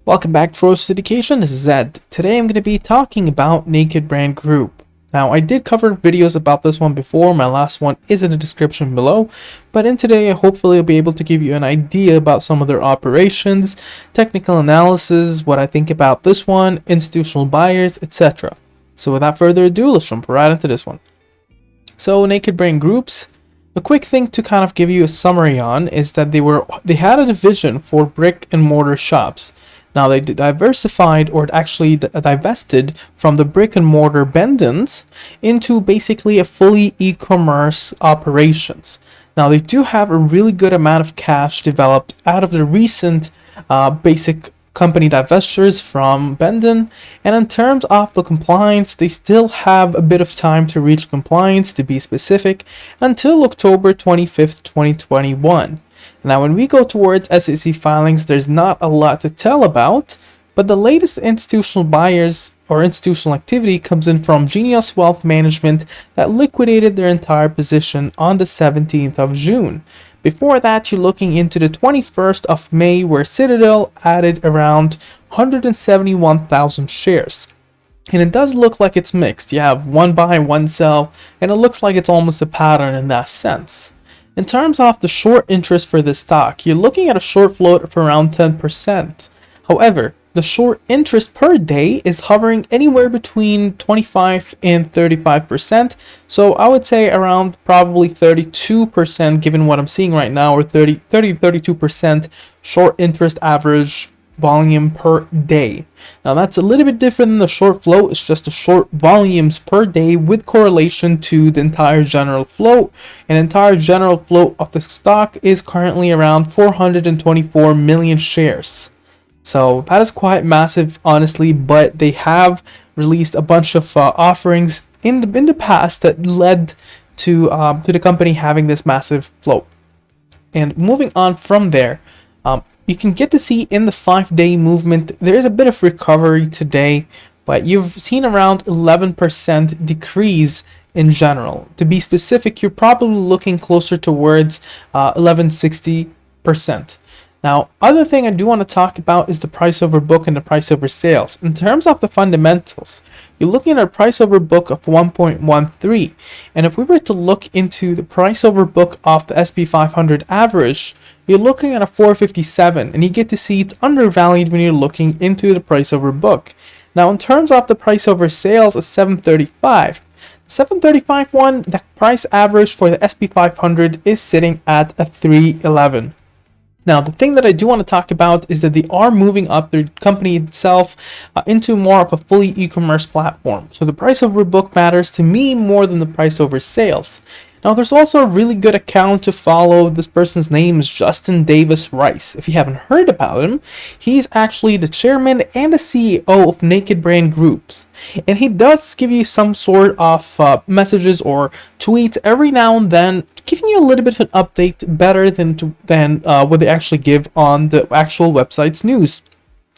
Welcome back to Ferocious Education. This is Zed. Today I'm going to be talking about Naked Brand Group. Now, I did cover videos about this one before. My last one is in the description below. But in today, I hopefully will be able to give you an idea about some of their operations, technical analysis, what I think about this one, institutional buyers, etc. So without further ado, let's jump right into this one. So Naked Brand Groups. A quick thing to kind of give you a summary on is that they had a division for brick and mortar shops. Now they diversified, or actually divested from the brick and mortar Bendons into basically a fully e-commerce operations. Now they do have a really good amount of cash developed out of the recent basic company divestitures from Bendon, and in terms of the compliance, they still have a bit of time to reach compliance, to be specific, until October 25th, 2021. Now, when we go towards SEC filings, there's not a lot to tell about, but the latest institutional buyers or institutional activity comes in from Genius Wealth Management that liquidated their entire position on the 17th of June. Before that, you're looking into the 21st of May, where Citadel added around 171,000 shares. And it does look like it's mixed. You have one buy, one sell, and it looks like it's almost a pattern in that sense. In terms of the short interest for this stock, you're looking at a short float of around 10%. However, the short interest per day is hovering anywhere between 25 and 35%. So I would say around probably 32% given what I'm seeing right now, or 32% short interest average volume per day. Now that's a little bit different than the short float. It's just the short volumes per day with correlation to the entire general float. An entire general float of the stock is currently around 424 million shares. So that is quite massive, honestly, but they have released a bunch of offerings in the past that led to the company having this massive float. And moving on from there, you can get to see in the 5-day movement, there is a bit of recovery today, but you've seen around 11% decrease in general. To be specific, you're probably looking closer towards 1160%. Now, other thing I do want to talk about is the price over book and the price over sales. In terms of the fundamentals, you're looking at a price over book of 1.13. And if we were to look into the price over book of the SP 500 average, you're looking at a 457, and you get to see it's undervalued when you're looking into the price over book. Now, in terms of the price over sales, a 735. 735 one, the price average for the SP 500 is sitting at a 311. Now, the thing that I do want to talk about is that they are moving up their company itself into more of a fully e-commerce platform. So the price over book matters to me more than the price over sales. Now, there's also a really good account to follow. This person's name is Justin Davis Rice. If you haven't heard about him, he's actually the chairman and the CEO of Naked Brand Groups. And he does give you some sort of messages or tweets every now and then, giving you a little bit of an update better than what they actually give on the actual website's news.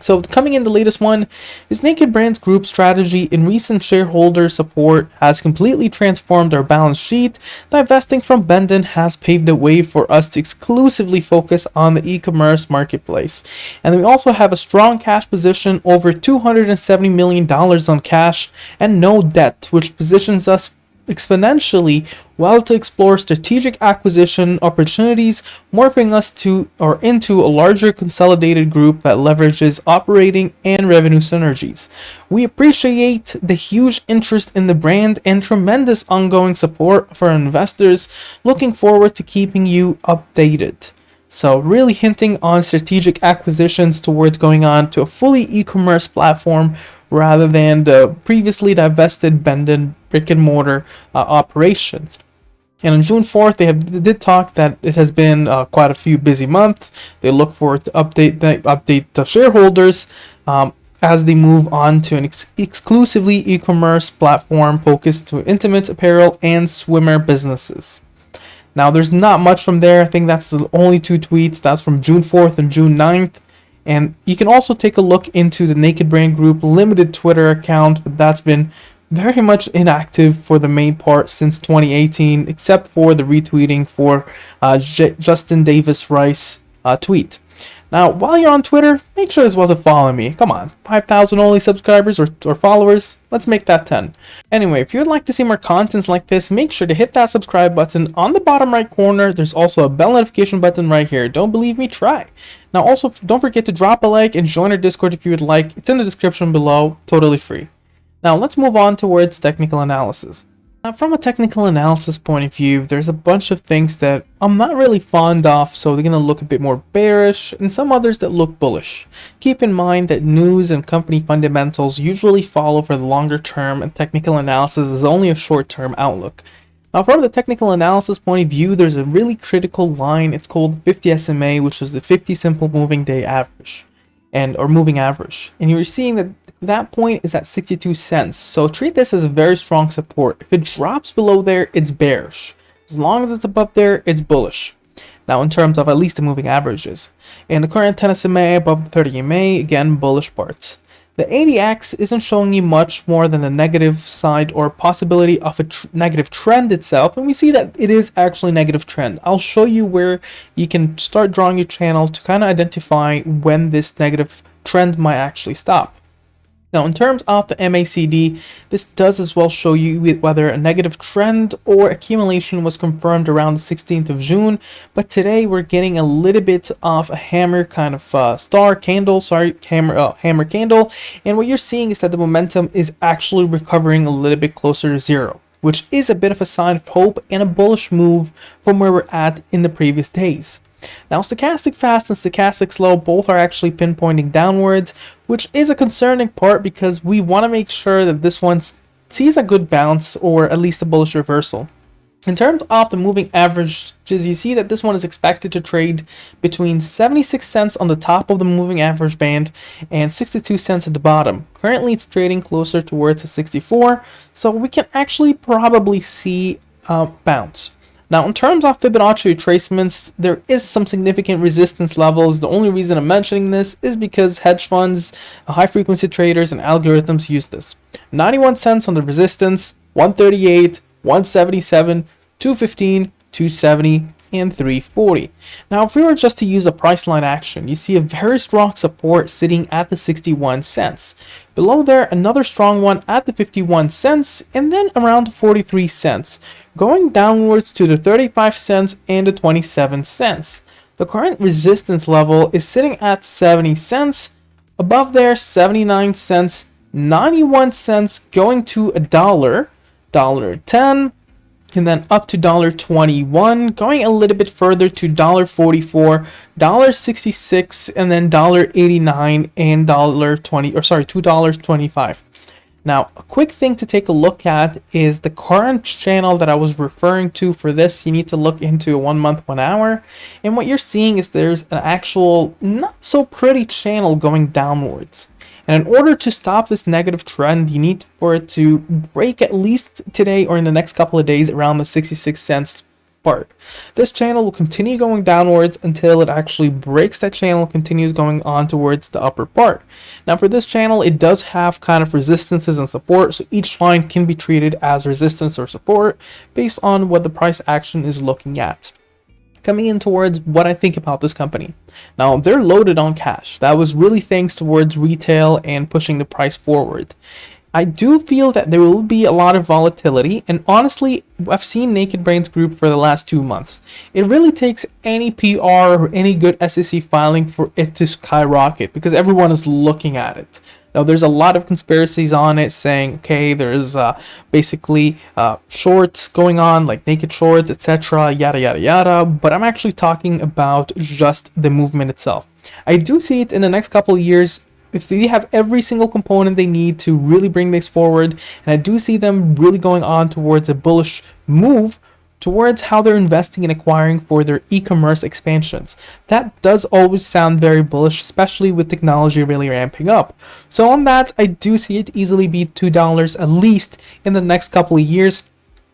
So coming in, the latest one is Naked Brands Group strategy in recent shareholder support has completely transformed our balance sheet. Divesting from Bendon has paved the way for us to exclusively focus on the e-commerce marketplace. And we also have a strong cash position, over $270 million on cash and no debt, which positions us exponentially well to explore strategic acquisition opportunities, morphing us into a larger consolidated group that leverages operating and revenue synergies. We appreciate the huge interest in the brand and tremendous ongoing support for our investors. Looking forward to keeping you updated. So really hinting on strategic acquisitions towards going on to a fully e-commerce platform rather than the previously divested Bendon brick and mortar operations. And on June 4th, they did talk that it has been quite a few busy months. They look forward to update the shareholders as they move on to an exclusively e-commerce platform focused to intimate apparel and swimmer businesses. Now, there's not much from there. I think that's the only two tweets. That's from June 4th and June 9th. And you can also take a look into the Naked Brand Group limited Twitter account, but that's been very much inactive for the main part since 2018, except for the retweeting for Justin Davis Rice tweet. Now, while you're on Twitter, make sure as well to follow me. Come on, 5,000 only subscribers or followers. Let's make that 10. Anyway, if you would like to see more contents like this, make sure to hit that subscribe button. On the bottom right corner, there's also a bell notification button right here. Don't believe me? Try. Now, also, don't forget to drop a like and join our Discord if you would like. It's in the description below, totally free. Now, let's move on towards technical analysis. Now, from a technical analysis point of view, there's a bunch of things that I'm not really fond of, so they're going to look a bit more bearish, and some others that look bullish. Keep in mind that news and company fundamentals usually follow for the longer term, and technical analysis is only a short-term outlook. Now, from the technical analysis point of view, there's a really critical line. It's called 50 SMA, which is the 50 simple moving day average, or moving average. And you're seeing that point is at 62 cents. So treat this as a very strong support. If it drops below there, it's bearish. As long as it's above there, it's bullish. Now, in terms of at least the moving averages. And the current 10 SMA above the 30 MA, again, bullish parts. The ADX isn't showing you much more than a negative side or possibility of a negative trend itself, and we see that it is actually a negative trend. I'll show you where you can start drawing your channel to kind of identify when this negative trend might actually stop. Now, in terms of the MACD, this does as well show you whether a negative trend or accumulation was confirmed around the 16th of June. But today we're getting a little bit of a hammer kind of hammer candle. And what you're seeing is that the momentum is actually recovering a little bit closer to zero, which is a bit of a sign of hope and a bullish move from where we're at in the previous days. Now, stochastic fast and stochastic slow both are actually pinpointing downwards, which is a concerning part because we want to make sure that this one sees a good bounce or at least a bullish reversal. In terms of the moving averages, you see that this one is expected to trade between 76 cents on the top of the moving average band and 62 cents at the bottom. Currently, it's trading closer towards a 64, so we can actually probably see a bounce. Now, in terms of Fibonacci retracements, there is some significant resistance levels. The only reason I'm mentioning this is because hedge funds, high-frequency traders, and algorithms use this. 91 cents on the resistance, 138, 177, 215, 270, and 340. Now, if we were just to use a price line action, you see a very strong support sitting at the 61 cents. Below there, another strong one at the 51 cents, and then around 43 cents, going downwards to the 35 cents and the 27 cents. The current resistance level is sitting at 70 cents. Above there, 79 cents, 91 cents, going to a dollar, $1.10, and then up to $1.21, going a little bit further to $1.44, $1.66, and then $1.89 and $2.25. Now, a quick thing to take a look at is the current channel that I was referring to. For this, you need to look into a 1 month, 1 hour, and what you're seeing is there's an actual not so pretty channel going downwards. And in order to stop this negative trend, you need for it to break at least today or in the next couple of days around the 66 cents part. This channel will continue going downwards until it actually breaks that channel, continues going on towards the upper part. Now, for this channel, it does have kind of resistances and support, so each line can be treated as resistance or support based on what the price action is looking at. Coming in towards what I think about this company. Now, they're loaded on cash. That was really thanks towards retail and pushing the price forward. I do feel that there will be a lot of volatility, and honestly, I've seen Naked Brains Group for the last 2 months. It really takes any PR or any good SEC filing for it to skyrocket because everyone is looking at it. Now, there's a lot of conspiracies on it saying, okay, there's basically shorts going on, like naked shorts, etc., yada, yada, yada. But I'm actually talking about just the movement itself. I do see it in the next couple of years. If they have every single component they need to really bring this forward, and I do see them really going on towards a bullish move towards how they're investing and acquiring for their e-commerce expansions. That does always sound very bullish, especially with technology really ramping up. So on that, I do see it easily be $2 at least in the next couple of years.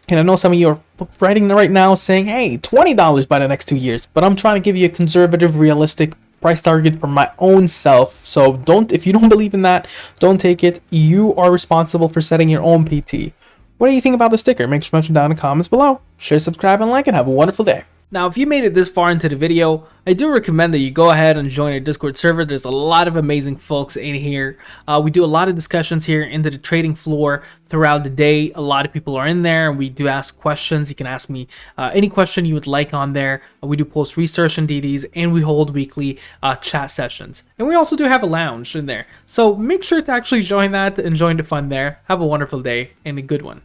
And I know some of you are writing right now saying, hey, $20 by the next 2 years. But I'm trying to give you a conservative, realistic price target for my own self. So if you don't believe in that, don't take it. You are responsible for setting your own PT. What do you think about the sticker? Make sure to mention down in the comments below. Share, subscribe, and like, and have a wonderful day. Now, if you made it this far into the video, I do recommend that you go ahead and join our Discord server. There's a lot of amazing folks in here. We do a lot of discussions here into the trading floor throughout the day. A lot of people are in there, and we do ask questions. You can ask me any question you would like on there. We do post research and DDs, and we hold weekly chat sessions. And we also do have a lounge in there. So make sure to actually join that and join the fun there. Have a wonderful day and a good one.